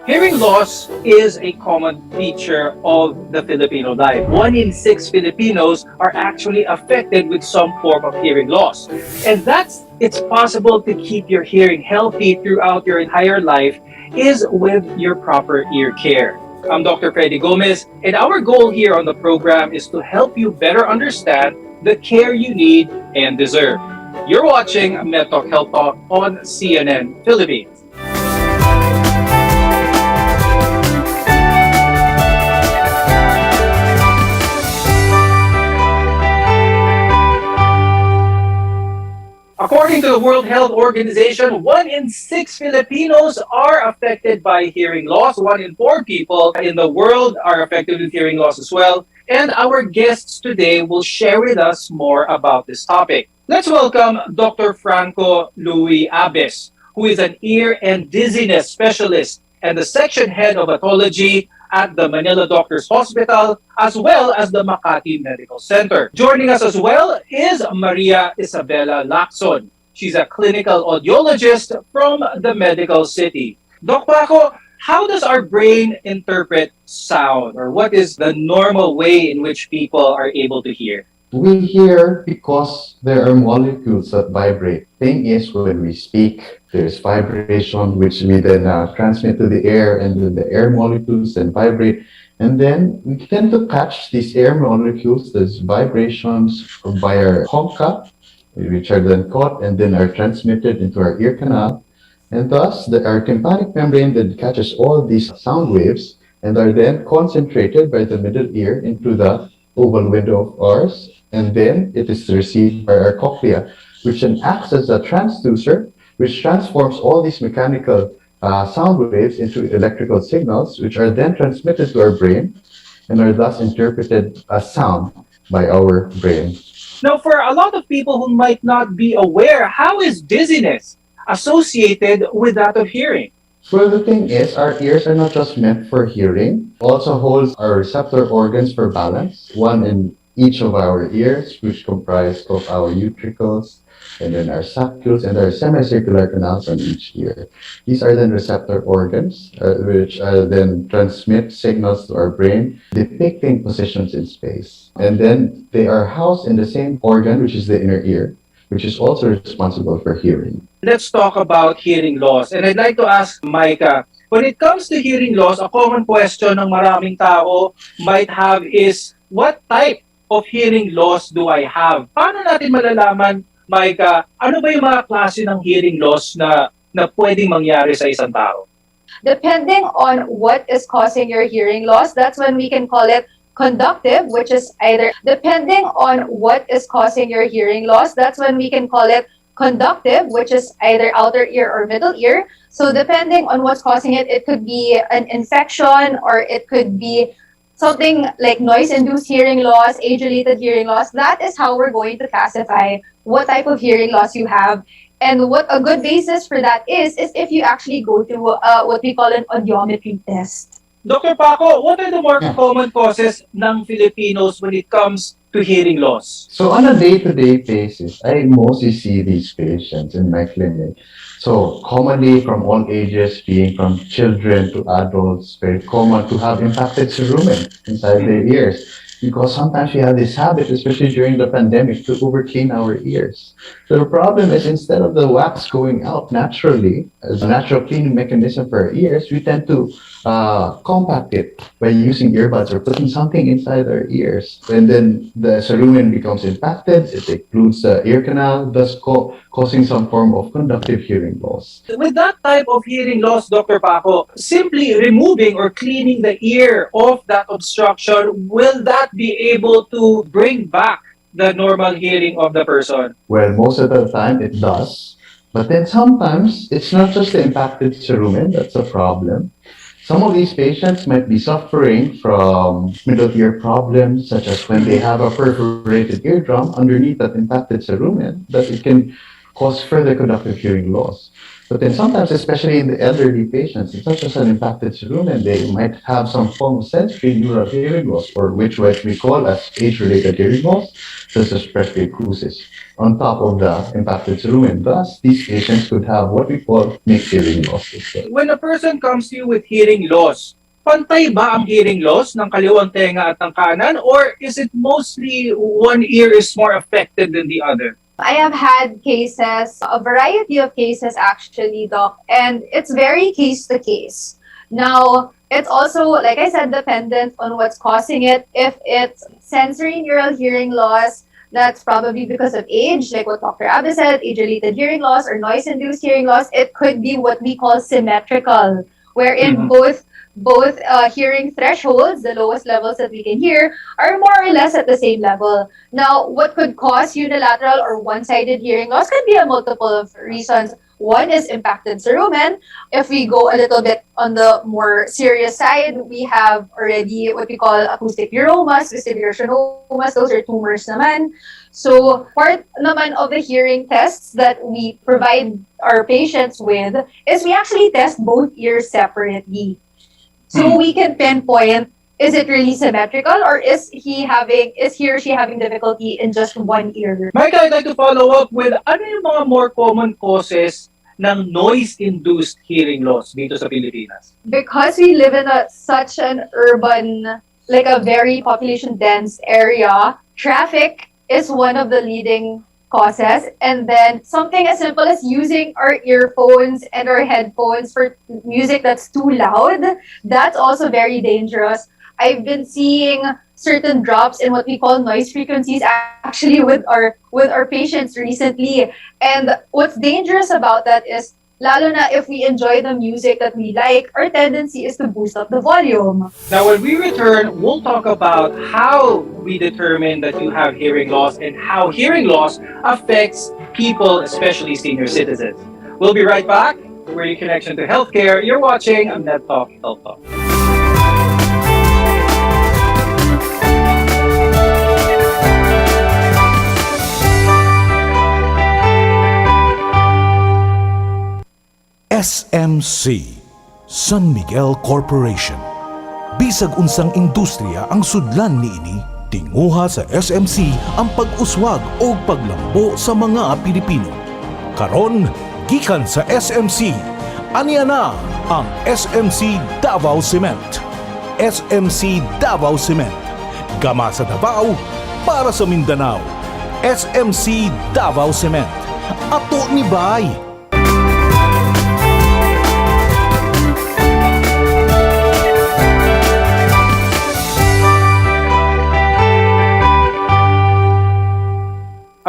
Hearing loss is a common feature of the Filipino life. 1 in 6 Filipinos are actually affected with some form of hearing loss. And it's possible to keep your hearing healthy throughout your entire life is with your proper ear care. I'm Dr. Freddy Gomez, and our goal here on the program is to help you better understand the care you need and deserve. You're watching MedTalk Health Talk on CNN Philippines. According to the World Health Organization, 1 in 6 Filipinos are affected by hearing loss. 1 in 4 people in the world are affected with hearing loss as well. And our guests today will share with us more about this topic. Let's welcome Dr. Franco Louis Abes, who is an ear and dizziness specialist and the section head of pathology at the Manila Doctors Hospital, as well as the Makati Medical Center. Joining us as well is Maria Isabella Lacson. She's a clinical audiologist from the Medical City. Doc Paco, how does our brain interpret sound, or what is the normal way in which people are able to hear? We hear because there are molecules that vibrate. Thing is, when we speak, there's vibration, which we then transmit to the air, and then the air molecules then vibrate. And then we tend to catch these air molecules, these vibrations by our concha, which are then caught and then are transmitted into our ear canal. And thus, our tympanic membrane then catches all these sound waves and are then concentrated by the middle ear into the oval window of ours, and then it is received by our cochlea, which then acts as a transducer, which transforms all these mechanical sound waves into electrical signals, which are then transmitted to our brain and are thus interpreted as sound by our brain. Now, for a lot of people who might not be aware, how is dizziness associated with that of hearing? Well, the thing is, our ears are not just meant for hearing, also holds our receptor organs for balance, one in each of our ears, which comprise of our utricles, and then our saccules, and our semicircular canals on each ear. These are then receptor organs, which then transmit signals to our brain, depicting positions in space. And then they are housed in the same organ, which is the inner ear, which is also responsible for hearing. Let's talk about hearing loss. And I'd like to ask Micah, when it comes to hearing loss, a common question ng maraming tao might have is, what type of hearing loss do I have? Paano natin malalaman, Micah, ano ba yung mga klase ng hearing loss na pwedeng mangyari sa isang tao? Depending on what is causing your hearing loss, that's when we can call it conductive, which is either depending on what is causing your hearing loss, that's when we can call it conductive, which is either outer ear or middle ear. So depending on what's causing it, it could be an infection, or it could be something like noise-induced hearing loss, age-related hearing loss. That is how we're going to classify what type of hearing loss you have. And what a good basis for that is if you actually go to what we call an audiometry test. Dr. Paco, what are the more common causes ng Filipinos when it comes to hearing loss? So on a day-to-day basis, I mostly see these patients in my clinic. So commonly from all ages, being from children to adults, very common to have impacted cerumen inside their ears. Because sometimes we have this habit, especially during the pandemic, to over-clean our ears. So the problem is, instead of the wax going out naturally, as a natural cleaning mechanism for our ears, we tend to compact it by using earbuds or putting something inside our ears. And then the cerumen becomes impacted, it occludes the ear canal, thus causing some form of conductive hearing loss. With that type of hearing loss, Dr. Paco, simply removing or cleaning the ear of that obstruction, will that be able to bring back the normal hearing of the person? Well, most of the time it does. But then sometimes it's not just the impacted cerumen that's a problem. Some of these patients might be suffering from middle ear problems, such as when they have a perforated eardrum underneath that impacted cerumen, that it can cause further conductive hearing loss. But then sometimes, especially in the elderly patients, it's not just an impacted cerumen, they might have some form of sensory neural hearing loss, or which what we call as age-related hearing loss, such as presbycusis, on top of the impacted cerumen. Thus, these patients could have what we call mixed hearing loss as well. When a person comes to you with hearing loss, pantay ba ang hearing loss ng kaliwang tenga at ng kanan, or is it mostly one ear is more affected than the other? I have had cases, a variety of cases actually, Doc, and it's very case to case. Now, it's also, like I said, dependent on what's causing it. If it's sensory neural hearing loss, that's probably because of age, like what Dr. Abe said, age-related hearing loss or noise-induced hearing loss. It could be what we call symmetrical, wherein both hearing thresholds, the lowest levels that we can hear, are more or less at the same level. Now, what could cause unilateral or one-sided hearing loss could be a multiple of reasons. One is impacted cerumen. If we go a little bit on the more serious side, we have already what we call acoustic neuromas, vestibular schwannomas. Those are tumors naman. So, part naman of the hearing tests that we provide our patients with is we actually test both ears separately. So we can pinpoint, is it really symmetrical, or is he or she having difficulty in just one ear? Micah, I'd like to follow up with ano yung mga more common causes ng noise-induced hearing loss dito sa Pilipinas? Because we live in such an urban, like a very population-dense area, traffic is one of the leading causes, and then something as simple as using our earphones and our headphones for music that's too loud, that's also very dangerous. I've been seeing certain drops in what we call noise frequencies actually with our patients recently, and what's dangerous about that is lalo na if we enjoy the music that we like, our tendency is to boost up the volume. Now, when we return, we'll talk about how we determine that you have hearing loss and how hearing loss affects people, especially senior citizens. We'll be right back. We're your connection to healthcare. You're watching Net Talk Health Talk. SMC, San Miguel Corporation. Bisag unsang industriya ang sudlan niini, tinguha sa SMC ang pag-uswag o paglambo sa mga Pilipino. Karon, gikan sa SMC, aniya na ang SMC Davao Cement. SMC Davao Cement. Gama sa Davao, para sa Mindanao. SMC Davao Cement. Ato ni Bay.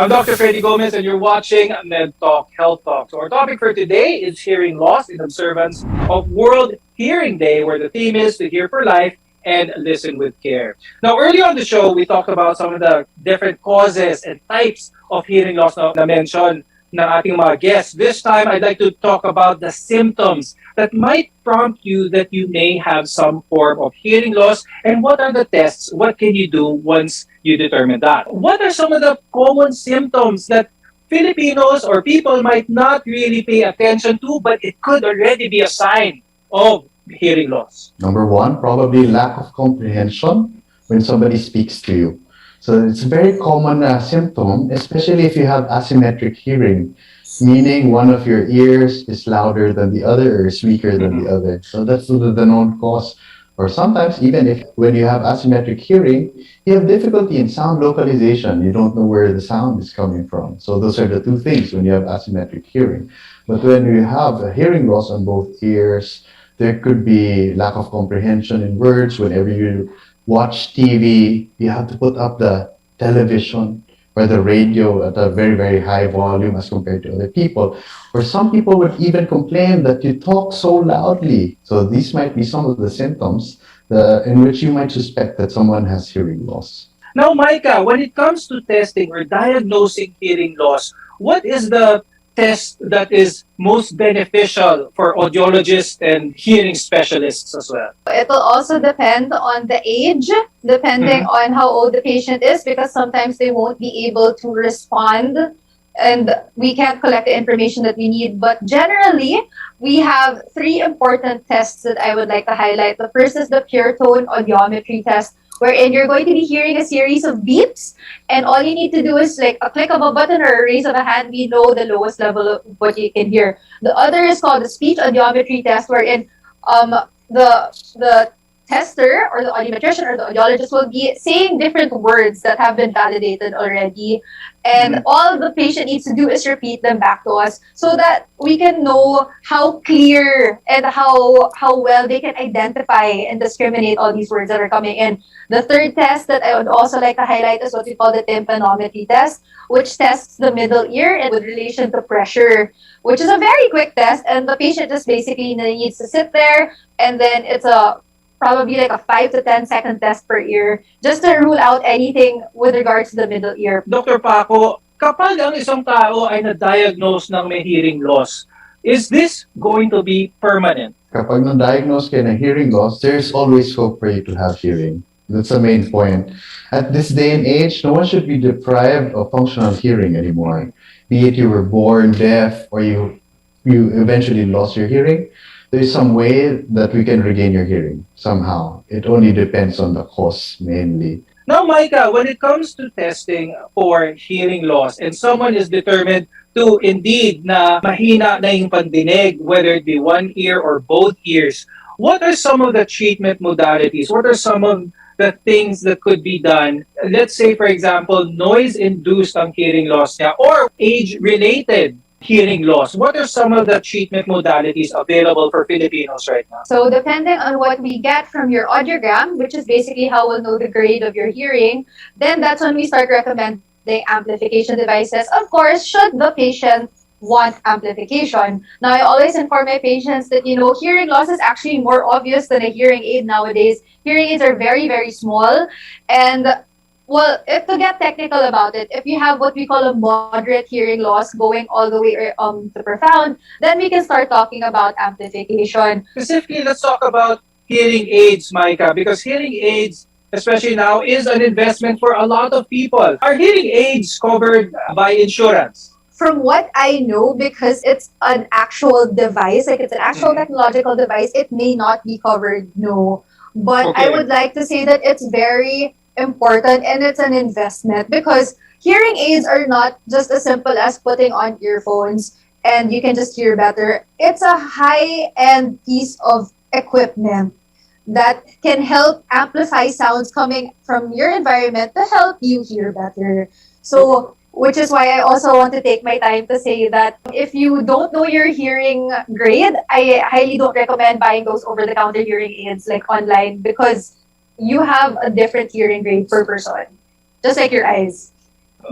I'm Dr. Freddy Gomez, and you're watching Med Talk Health Talk. So our topic for today is hearing loss in observance of World Hearing Day, where the theme is to hear for life and listen with care. Now, earlier on the show, we talked about some of the different causes and types of hearing loss na mention ng ating mga guests. This time, I'd like to talk about the symptoms that might prompt you that you may have some form of hearing loss, and what are the tests? What can you do once you determine that? What are some of the common symptoms that Filipinos or people might not really pay attention to, but it could already be a sign of hearing loss? Number one, probably lack of comprehension when somebody speaks to you. So it's a very common symptom, especially if you have asymmetric hearing, meaning one of your ears is louder than the other or is weaker than the other. So that's the known cause. Or sometimes, even if when you have asymmetric hearing, you have difficulty in sound localization. You don't know where the sound is coming from. So those are the two things when you have asymmetric hearing. But when you have a hearing loss on both ears, there could be lack of comprehension in words. Whenever you watch TV, you have to put up the television or the radio at a very, very high volume as compared to other people. Or some people would even complain that you talk so loudly. So these might be some of the symptoms in which you might suspect that someone has hearing loss. Now, Micah, when it comes to testing or diagnosing hearing loss, what is the test that is most beneficial for audiologists and hearing specialists as well? It will also depend on the age, depending on how old the patient is, because sometimes they won't be able to respond and we can't collect the information that we need. But generally, we have three important tests that I would like to highlight. The first is the pure tone audiometry test, wherein you're going to be hearing a series of beeps, and all you need to do is like a click of a button or a raise of a hand. We know the lowest level of what you can hear. The other is called the speech audiometry test, wherein um, the tester or the audiometrician or the audiologist will be saying different words that have been validated already, and all the patient needs to do is repeat them back to us so that we can know how clear and how well they can identify and discriminate all these words that are coming in. The third test that I would also like to highlight is what we call the tympanometry test, which tests the middle ear and with relation to pressure, which is a very quick test, and the patient just basically needs to sit there, and then it's a probably like a 5 to 10 second test per ear just to rule out anything with regards to the middle ear. Dr. Paco, kapag ang isang tao ay na-diagnose ng may hearing loss, is this going to be permanent? Kapag na-diagnose kayo ng hearing loss, there's always hope for you to have hearing. That's the main point. At this day and age, no one should be deprived of functional hearing anymore. Be it you were born deaf or you eventually lost your hearing, there's some way that we can regain your hearing somehow. It only depends on the cause mainly. Now, Micah, when it comes to testing for hearing loss and someone is determined to indeed na mahina na yung pandinig, whether it be one ear or both ears, what are some of the treatment modalities? What are some of the things that could be done? Let's say, for example, noise-induced ang hearing loss niya or age-related hearing loss. What are some of the treatment modalities available for Filipinos right now? So depending on what we get from your audiogram, which is basically how we'll know the grade of your hearing, then that's when we start recommending amplification devices. Of course, should the patient want amplification. Now, I always inform my patients that, hearing loss is actually more obvious than a hearing aid nowadays. Hearing aids are very, very small. And, well, if to get technical about it, if you have what we call a moderate hearing loss going all the way to profound, then we can start talking about amplification. Specifically, let's talk about hearing aids, Micah, because hearing aids, especially now, is an investment for a lot of people. Are hearing aids covered by insurance? From what I know, because it's an actual device, like it's an actual technological device, it may not be covered, no. But Okay. I would like to say that it's very important and it's an investment because hearing aids are not just as simple as putting on earphones and you can just hear better. It's a high-end piece of equipment that can help amplify sounds coming from your environment to help you hear better. So, which is why I also want to take my time to say that if you don't know your hearing grade, I highly don't recommend buying those over-the-counter hearing aids like online because you have a different hearing grade per person, just like your eyes.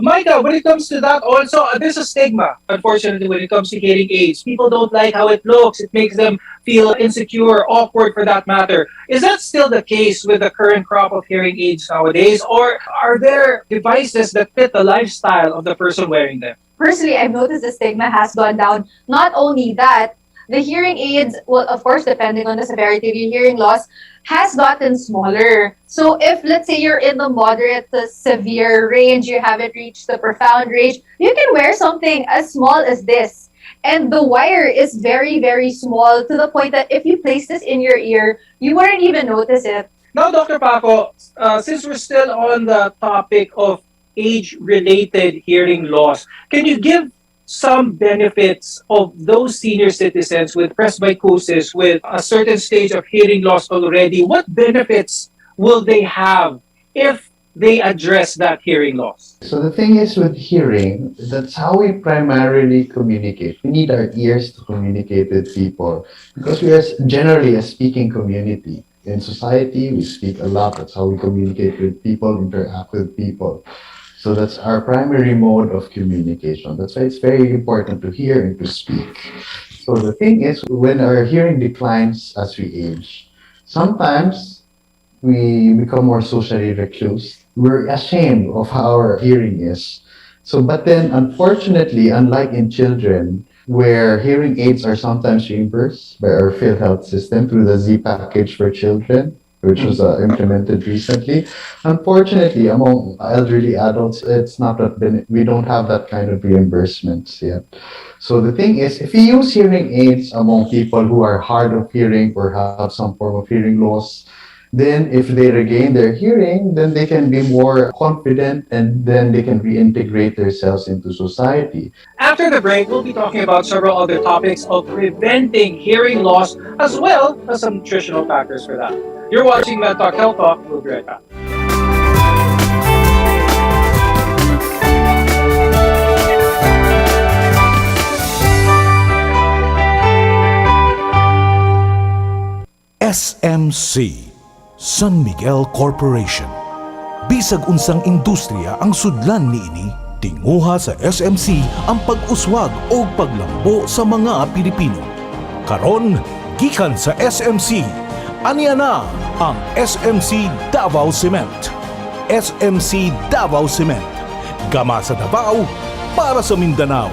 Micah, when it comes to that also, there's a stigma, unfortunately, when it comes to hearing aids. People don't like how it looks. It makes them feel insecure, awkward for that matter. Is that still the case with the current crop of hearing aids nowadays? Or are there devices that fit the lifestyle of the person wearing them? Personally, I've noticed the stigma has gone down. Not only that, the hearing aids, well, of course, depending on the severity of your hearing loss, has gotten smaller. So if, let's say, you're in the moderate to severe range, you haven't reached the profound range, you can wear something as small as this. And the wire is very, very small to the point that if you place this in your ear, you wouldn't even notice it. Now, Dr. Paco, since we're still on the topic of age-related hearing loss, can you give some benefits of those senior citizens with presbycusis, with a certain stage of hearing loss already? What benefits will they have if they address that hearing loss? So the thing is with hearing, that's how we primarily communicate. We need our ears to communicate with people because we are generally a speaking community. In society, we speak a lot. That's how we communicate with people, interact with people. So that's our primary mode of communication. That's why it's very important to hear and to speak. So the thing is, when our hearing declines as we age, sometimes we become more socially recluse. We're ashamed of how our hearing is. So, but then unfortunately, unlike in children, where hearing aids are sometimes reimbursed by our PhilHealth system through the Z package for children, which was implemented recently. Unfortunately, among elderly adults, it's not that we don't have that kind of reimbursements yet. So the thing is, if you use hearing aids among people who are hard of hearing or have some form of hearing loss, then if they regain their hearing, then they can be more confident and then they can reintegrate themselves into society. After the break, we'll be talking about several other topics of preventing hearing loss as well as some nutritional factors for that. You're watching Med Talk Health Talk. We'll be right back. SMC, San Miguel Corporation. Bisag unsang industriya ang sudlan niini, tinguha sa SMC ang pag-uswag o paglambo sa mga Pilipino. Karon, gikan sa SMC, aniya na ang SMC Davao Cement. SMC Davao Cement. Gama sa Davao, para sa Mindanao.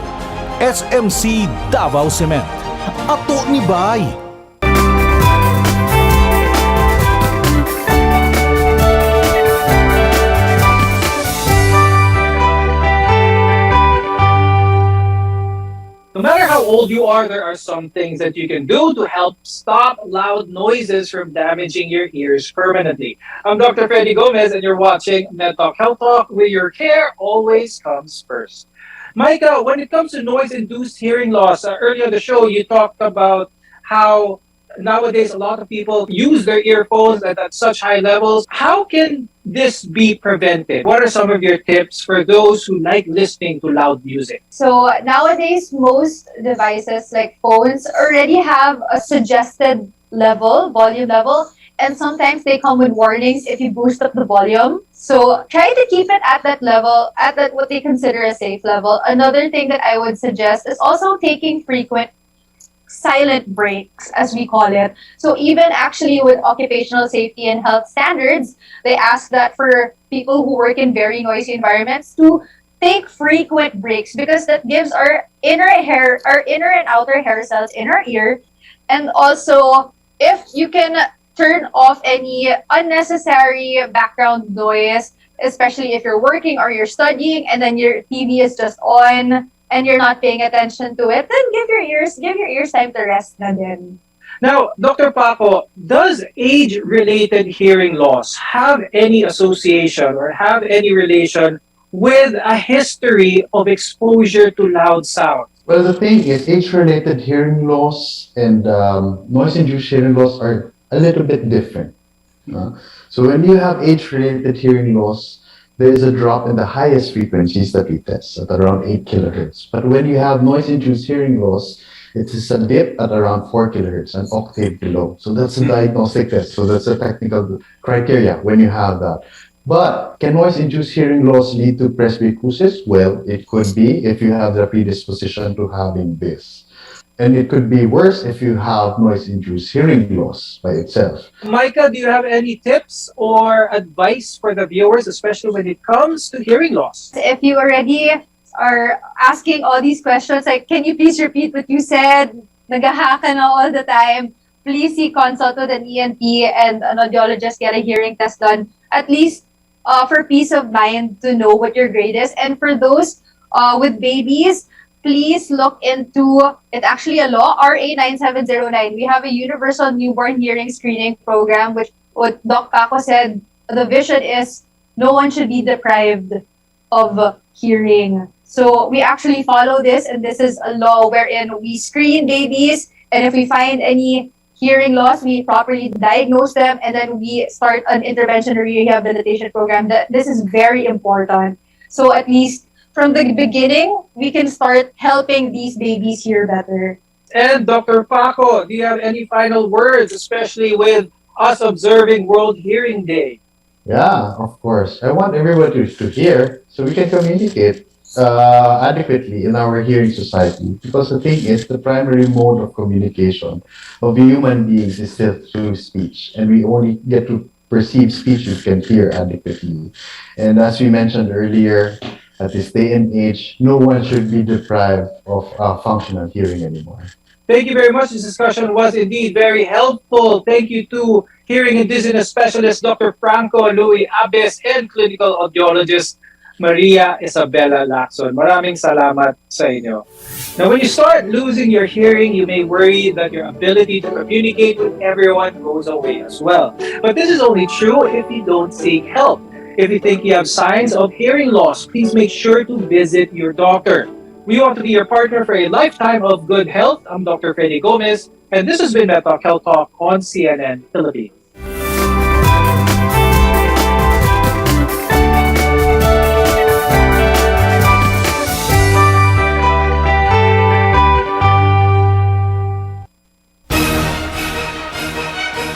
SMC Davao Cement. Ato ni Bay. No matter how old you are, there are some things that you can do to help stop loud noises from damaging your ears permanently. I'm Dr. Freddy Gomez, and you're watching Med Talk Health Talk, where your care always comes first. Micah, when it comes to noise-induced hearing loss, earlier in the show, you talked about how nowadays a lot of people use their earphones at such high levels. How can this be prevented? What are some of your tips for those who like listening to loud music? So nowadays, most devices like phones already have a suggested level, volume level, and sometimes they come with warnings if you boost up the volume. So try to keep it at that level, at that what they consider a safe level. Another thing that I would suggest is also taking frequent silent breaks, as we call it. So even actually with occupational safety and health standards, they ask that for people who work in very noisy environments to take frequent breaks, because that gives our inner and outer hair cells in our ear. And also, if you can turn off any unnecessary background noise, especially if you're working or you're studying and then your TV is just on and you're not paying attention to it, then give your ears time to rest na din. Now, Dr. Paco, does age-related hearing loss have any association or have any relation with a history of exposure to loud sound? Well, the thing is, age-related hearing loss and noise-induced hearing loss are a little bit different. So when you have age-related hearing loss, there is a drop in the highest frequencies that we test at around 8 kilohertz. But when you have noise-induced hearing loss, it is a dip at around 4 kilohertz, an octave below. So that's a diagnostic test. So that's a technical criteria when you have that. But can noise-induced hearing loss lead to presbycusis? Well, it could be if you have the predisposition to having this. And it could be worse if you have noise-induced hearing loss by itself. Micah, do you have any tips or advice for the viewers, especially when it comes to hearing loss? If you already are asking all these questions, like, can you please repeat what you said? Nagaha ka na all the time. Please see consult with an ENT and an audiologist, get a hearing test done. At least for peace of mind to know what your grade is. And for those with babies, please look into, it's actually a law, RA 9709. We have a universal newborn hearing screening program, which what Doc Paco said, the vision is no one should be deprived of hearing. So we actually follow this, and this is a law wherein we screen babies, and if we find any hearing loss, we properly diagnose them, and then we start an intervention or rehabilitation program. This is very important. So at least from the beginning, we can start helping these babies hear better. And Dr. Paco, do you have any final words, especially with us observing World Hearing Day? Yeah, of course. I want everybody to hear so we can communicate adequately in our hearing society. Because the thing is, the primary mode of communication of human beings is still through speech. And we only get to perceive speech we can hear adequately. And as we mentioned earlier, at this day and age, no one should be deprived of functional hearing anymore. Thank you very much. This discussion was indeed very helpful. Thank you to hearing and dizziness specialist Dr. Franco Louis Abes and clinical audiologist Maria Isabella Lacson. Maraming salamat sa inyo. Now, when you start losing your hearing, you may worry that your ability to communicate with everyone goes away as well. But this is only true if you don't seek help. If you think you have signs of hearing loss, please make sure to visit your doctor. We want to be your partner for a lifetime of good health. I'm Dr. Freddy Gomez, and this has been MedTalk Health Talk on CNN Philippines.